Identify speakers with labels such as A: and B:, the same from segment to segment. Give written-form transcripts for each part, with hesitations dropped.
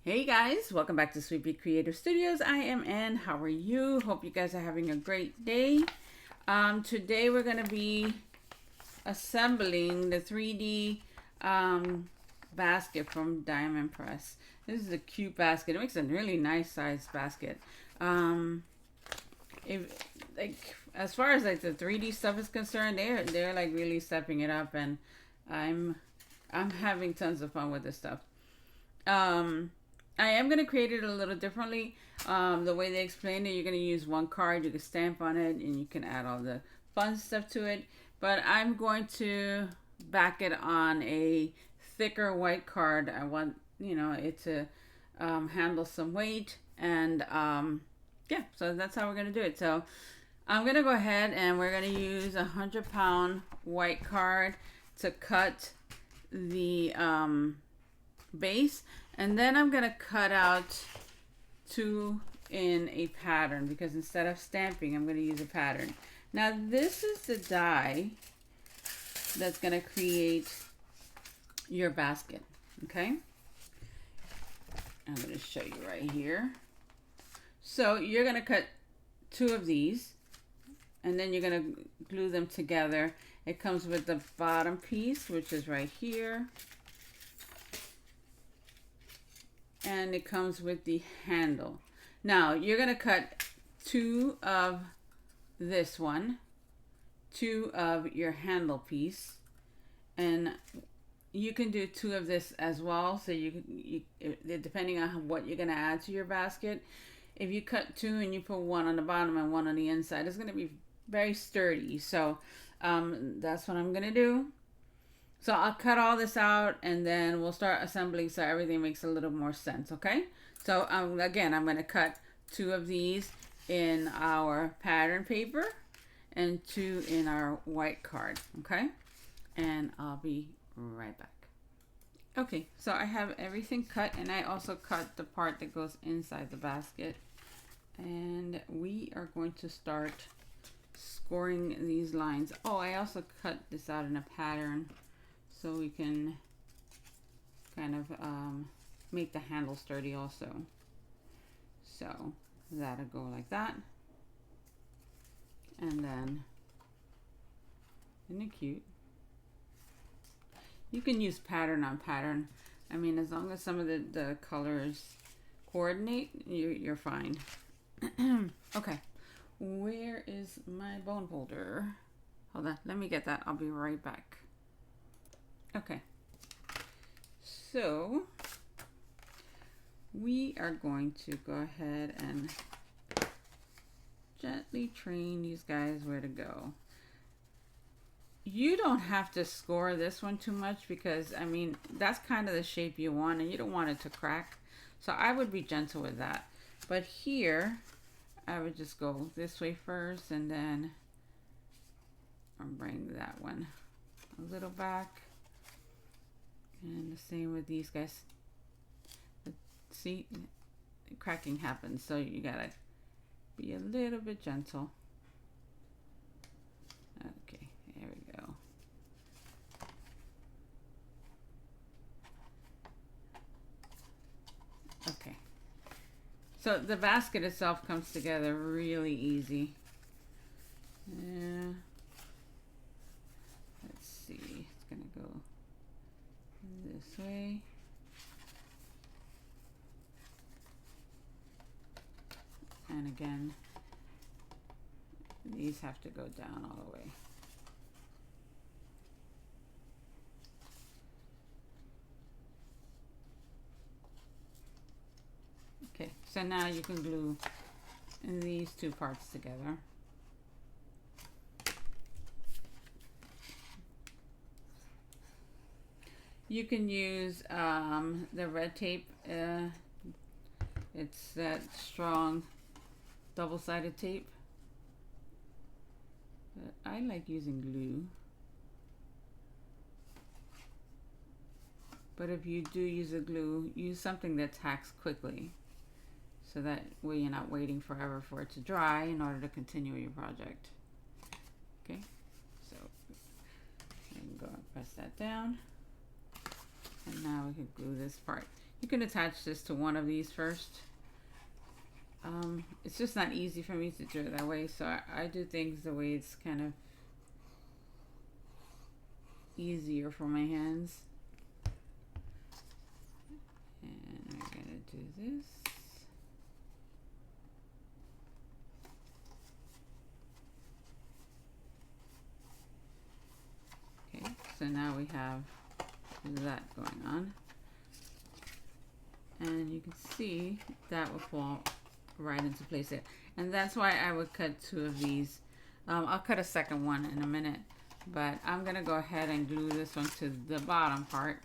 A: Hey guys, welcome back to Sweet Bee Creative Studios. I am Ann. How are you? Hope you guys are having a great day. Today we're going to be assembling the 3D basket from Diamond Press. This is a cute basket. It makes a really nice size basket. If like as far as like the 3D stuff is concerned, they're like really stepping it up, and I'm having tons of fun with this stuff. I am going to create it a little differently. The way they explained it, you're going to use one card, you can stamp on it, and you can add all the fun stuff to it. But I'm going to back it on a thicker white card. I want, it to handle some weight. And yeah, so that's how we're going to do it. So I'm going to go ahead and we're going to use a 100-pound white card to cut the base, and then I'm gonna cut out two in a pattern, because instead of stamping I'm gonna use a pattern. Now this is the die that's gonna create your basket. Okay, I'm gonna show you right here. So you're gonna cut two of these, and then you're gonna glue them together. It comes with the bottom piece, which is right here, and it comes with the handle. Now you're gonna cut two of this one, two of your handle piece, and you can do two of this as well. So you depending on what you're gonna add to your basket. If you cut two and you put one on the bottom and one on the inside, it's gonna be very sturdy. So that's what I'm gonna do. So I'll cut all this out and then we'll start assembling so everything makes a little more sense, okay? So again, I'm going to cut two of these in our pattern paper and two in our white card, okay? And I'll be right back. Okay, so I have everything cut, and I also cut the part that goes inside the basket. And we are going to start scoring these lines. Oh, I also cut this out in a pattern, so we can kind of make the handle sturdy also. So that'll go like that. And then, isn't it cute? You can use pattern on pattern. I mean, as long as some of the colors coordinate, you're fine. Okay, where is my bone folder? Hold on, let me get that. I'll be right back. Okay, so we are going to go ahead and gently train these guys where to go. You don't have to score this one too much, because I mean that's kind of the shape you want, and you don't want it to crack, so I would be gentle with that. But here I would just go this way first, and then I'll bring that one a little back. And the same with these guys. See, cracking happens, so you gotta be a little bit gentle. Okay, there we go. Okay, so the basket itself comes together really easy. Yeah. Let's see, it's gonna go this way. And again, these have to go down all the way. Okay, so now you can glue these two parts together. You can use the red tape. It's that strong double-sided tape. But I like using glue. But if you do use a glue, use something that tacks quickly, so that way you're not waiting forever for it to dry in order to continue your project. Okay, so I can go and press that down. And now we can glue this part. You can attach this to one of these first. It's just not easy for me to do it that way, so I do things the way it's kind of easier for my hands. And we're gonna do this. Okay, so now we have that going on. And you can see that will fall right into place there. And that's why I would cut two of these. I'll cut a second one in a minute, but I'm gonna go ahead and glue this one to the bottom part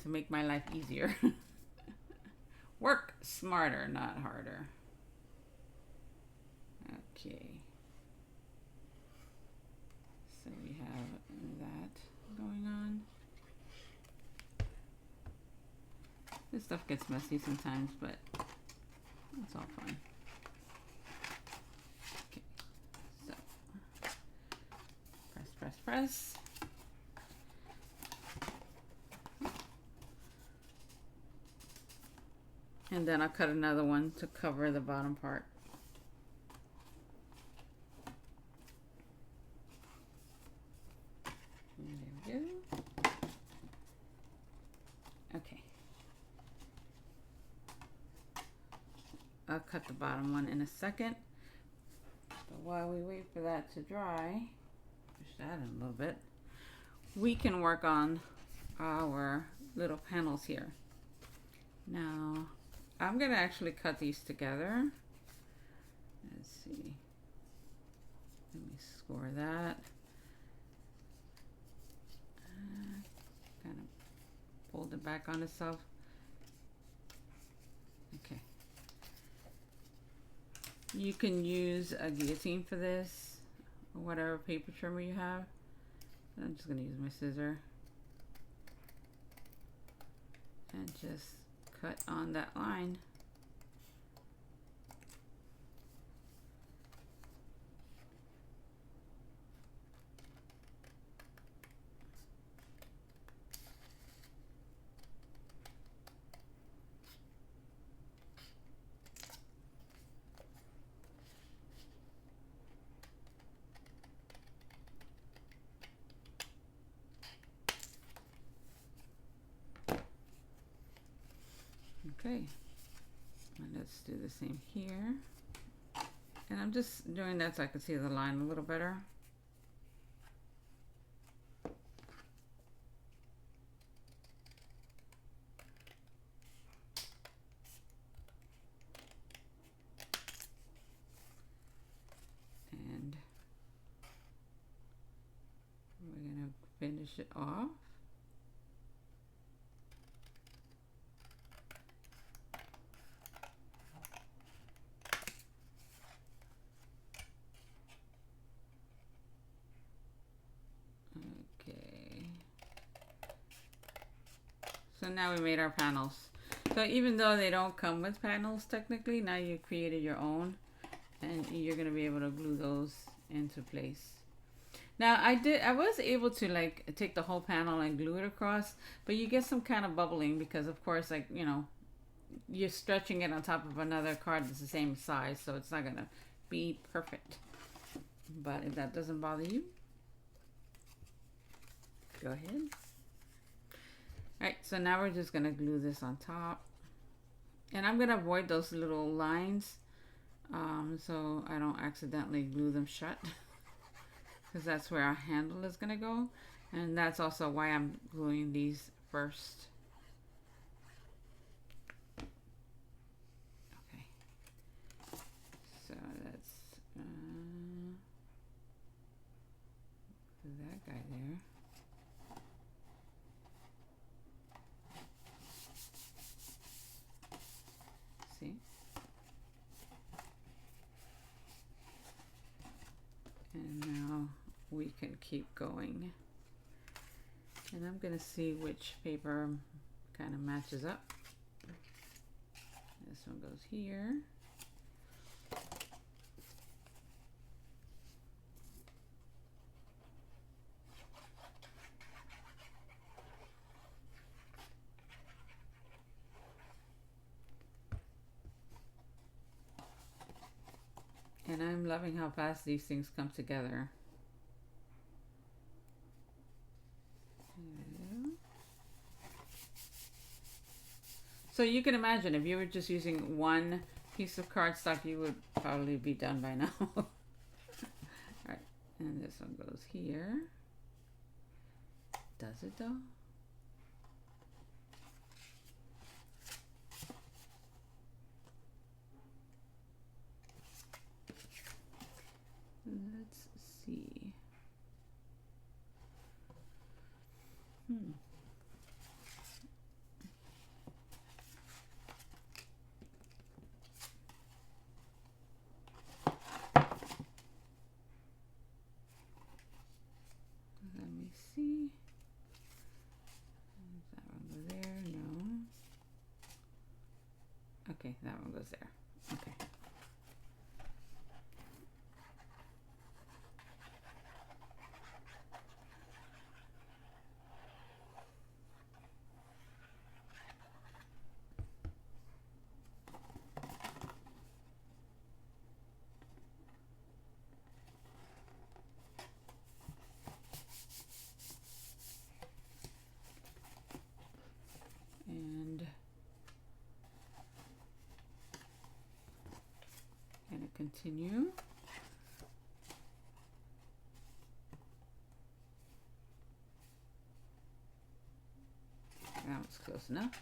A: to make my life easier. Work smarter, not harder. Okay. So we have that going on. This stuff gets messy sometimes, but it's all fun. Okay, so press, press, press. And then I'll cut another one to cover the bottom part. And there we go. Okay. I'll cut the bottom one in a second. But while we wait for that to dry, push that in a little bit, we can work on our little panels here. Now, I'm gonna actually cut these together. Let's see. Let me score that. Kind of fold it back on itself. Okay. You can use a guillotine for this, or whatever paper trimmer you have. I'm just gonna use my scissor and just cut on that line. Okay, and let's do the same here. And I'm just doing that so I can see the line a little better. And we're gonna finish it off. So now we made our panels. So even though they don't come with panels technically, now you created your own and you're gonna be able to glue those into place. Now I was able to like take the whole panel and glue it across, but you get some kind of bubbling because of course, like, you know, you're stretching it on top of another card that's the same size, so it's not gonna be perfect. But if that doesn't bother you, go ahead. Alright, so now we're just gonna glue this on top. And I'm gonna avoid those little lines so I don't accidentally glue them shut. Because that's where our handle is gonna go. And that's also why I'm gluing these first. Okay. So let's do that guy there. See? And now we can keep going. And I'm gonna see which paper kind of matches up. This one goes here. I'm loving how fast these things come together. So you can imagine if you were just using one piece of cardstock, you would probably be done by now. Alright, and this one goes here. Does it though? Let's see. Let me see. Does that one go there? No. Okay, that one goes there. Okay. And gonna continue. That was close enough.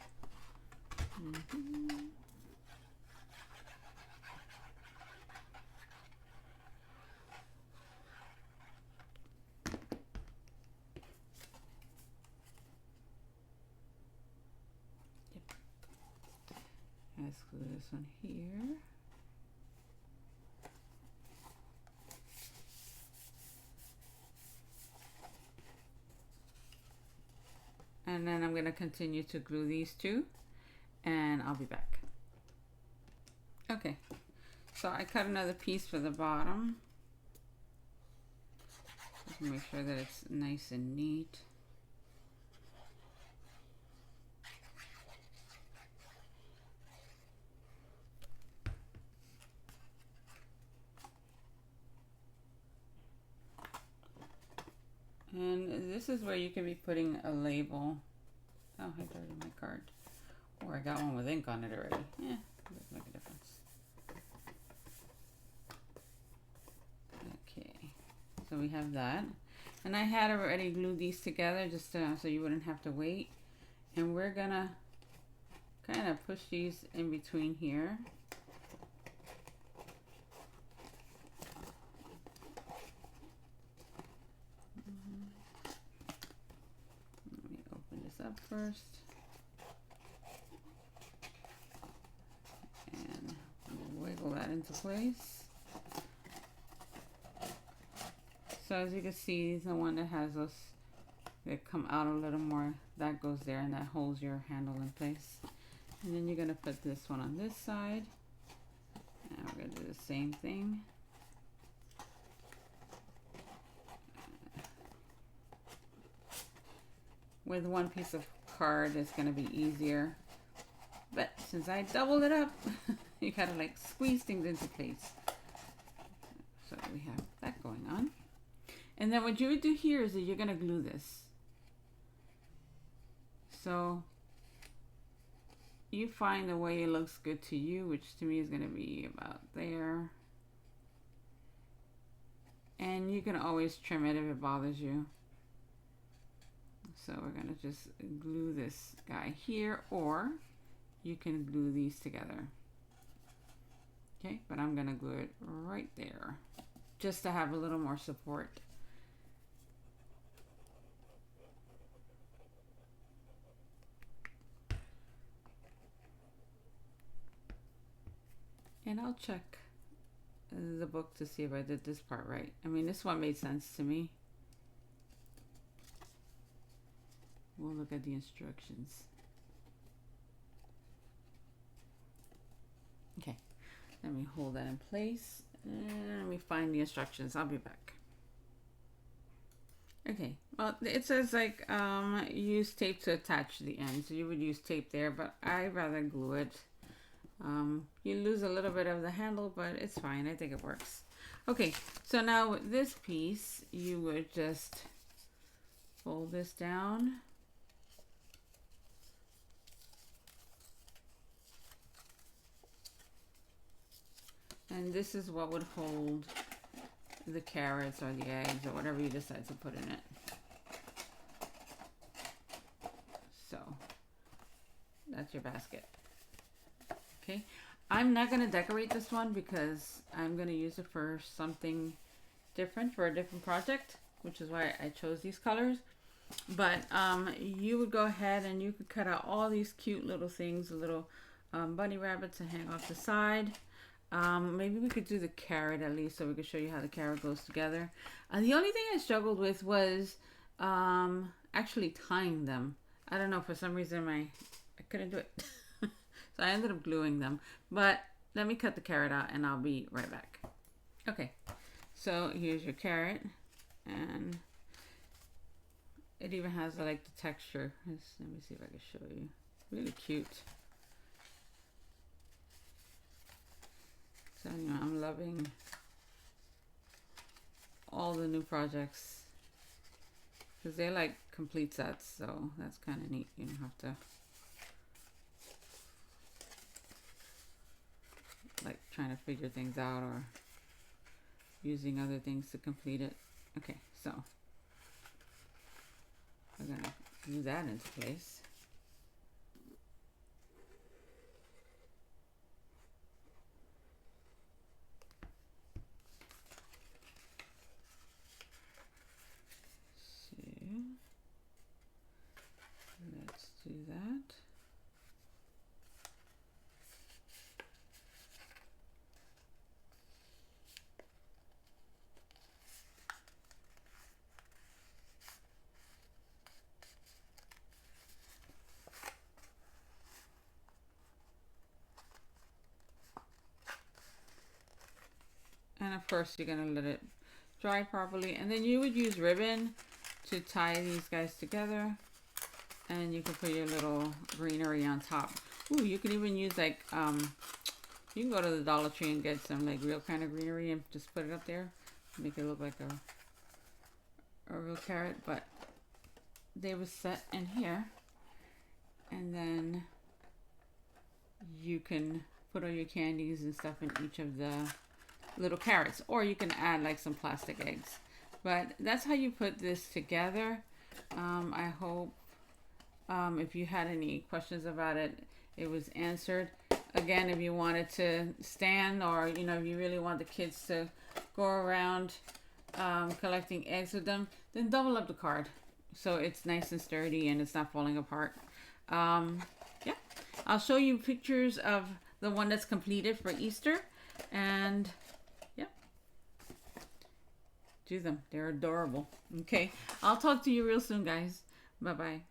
A: Let's glue this one here. And then I'm going to continue to glue these two, and I'll be back. Okay, so I cut another piece for the bottom. Just make sure that it's nice and neat. And this is where you can be putting a label. Oh, I got it in my card. Or I got one with ink on it already. Yeah, doesn't make a difference. Okay, so we have that. And I had already glued these together just so you wouldn't have to wait. And we're gonna kind of push these in between here. Let me open this up first. And wiggle that into place. So as you can see, the one that has those that come out a little more, that goes there and that holds your handle in place. And then you're going to put this one on this side. And we're going to do the same thing. With one piece of card, it's going to be easier. But since I doubled it up, you got to like squeeze things into place. So we have that going on. And then what you would do here is that you're going to glue this. So you find the way it looks good to you, which to me is going to be about there. And you can always trim it if it bothers you. So we're going to just glue this guy here, or you can glue these together. Okay, but I'm going to glue it right there just to have a little more support. And I'll check the book to see if I did this part right. I mean, this one made sense to me. We'll look at the instructions. Okay, let me hold that in place and let me find the instructions. I'll be back. Okay, well, it says like use tape to attach the end. So you would use tape there, but I'd rather glue it. You lose a little bit of the handle, but it's fine. I think it works. Okay, so now with this piece, you would just fold this down. And this is what would hold the carrots or the eggs or whatever you decide to put in it. So that's your basket. Okay, I'm not going to decorate this one because I'm going to use it for something different, for a different project, which is why I chose these colors. But you would go ahead and you could cut out all these cute little things, little bunny rabbits to hang off the side. Maybe we could do the carrot at least so we could show you how the carrot goes together. The only thing I struggled with was actually tying them. I don't know, for some reason I couldn't do it. So I ended up gluing them. But let me cut the carrot out and I'll be right back. Okay, so here's your carrot. And it even has like the texture. Let me see if I can show you. Really cute. So you know, I'm loving all the new projects because they're like complete sets, so that's kind of neat. You don't have to like trying to figure things out or using other things to complete it. Okay, so we're gonna glue that into place. Let's do that. And of course you're gonna let it dry properly, and then you would use ribbon to tie these guys together, and you can put your little greenery on top. Ooh, you can even use like you can go to the Dollar Tree and get some like real kind of greenery and just put it up there, make it look like a real carrot. But they were set in here, and then you can put all your candies and stuff in each of the little carrots, or you can add like some plastic eggs. But that's how you put this together. I hope if you had any questions about it, it was answered. Again, if you wanted to stand, or you know, if you really want the kids to go around collecting eggs with them, then double up the card so it's nice and sturdy and it's not falling apart. Yeah, I'll show you pictures of the one that's completed for Easter, and yeah, do them. They're adorable. Okay, I'll talk to you real soon, guys. Bye bye.